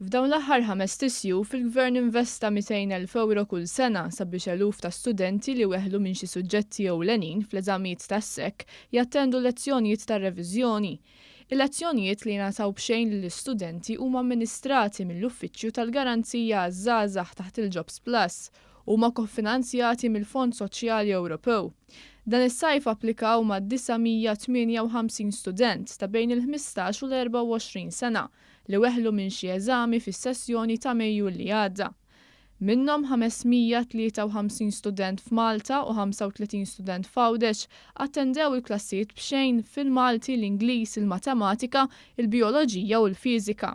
F'dawn l-aħħar 5 tisju fil-Gvern investa 200,000 euro kull sena sabiex eluf ta' studenti li weħlu minn xi suġġetti ewlenin fl-eżamijiet tas-sekk jattendu lezzjonijiet tar-reviżjoni. Il-lezzjonijiet li jingħataw b'xejn lill-istudenti huma amministrati mill-Uffiċċju tal-Garanzija għaż-Żgħażagħ taħt il-Jobs Plus huma koffinanzjati mill-Fond Soċjali Ewropew. Dan is-sajf applikaw ma' 958 student ta' bejn il-15 u l-24 sena li weħlu minn xi eżami fis-sessjoni ta' Mejju li għadda. Minnhom 553 student f'Malta u 35 student f'Għawdex attendew il-klassijiet b'xejn fil-Malti, l-Ingliż, il-Matematika, il-Bijoloġija u l-Fiżika.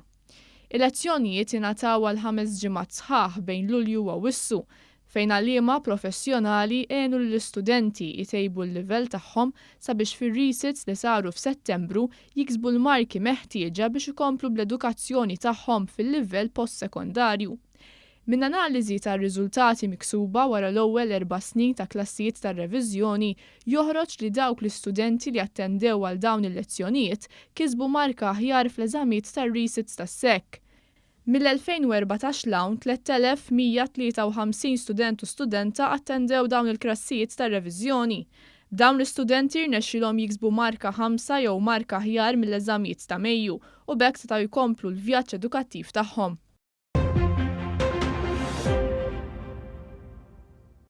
Il-lezzjonijiet ingħataw għal 5 ġimgħat sħaħ bejn Lulju u Awwissu fejn għalliema professjonali għenu l-istudenti jtejbu l-livell tagħhom sabiex fir-resits li saru f'Settembru jiksbu l-marki meħtieġa biex ikomplu bl-edukazzjoni tagħhom fil-livell postsekondarju. Min analiżi tar-riżultati miksuba wara l-ewwel 4 snin ta' klassijiet tar-reviżjoni joħroġ li dawk l-istudenti li attendew għal dawn il-lezzjonijiet kisbu marka aħjar fl-eżamijiet tar-resits tas-sekk. Mill-2014 l-hawn 3153 student u studenta attendew dawn il-klassijiet tar-reviżjoni. Dawn l-istudenti rnexxilhom jiksbu marka 5 jew marka aħjar mill-eżamijiet ta' Mejju u b'hekk setgħu jkomplu l-vjaġġ edukattiv tagħhom.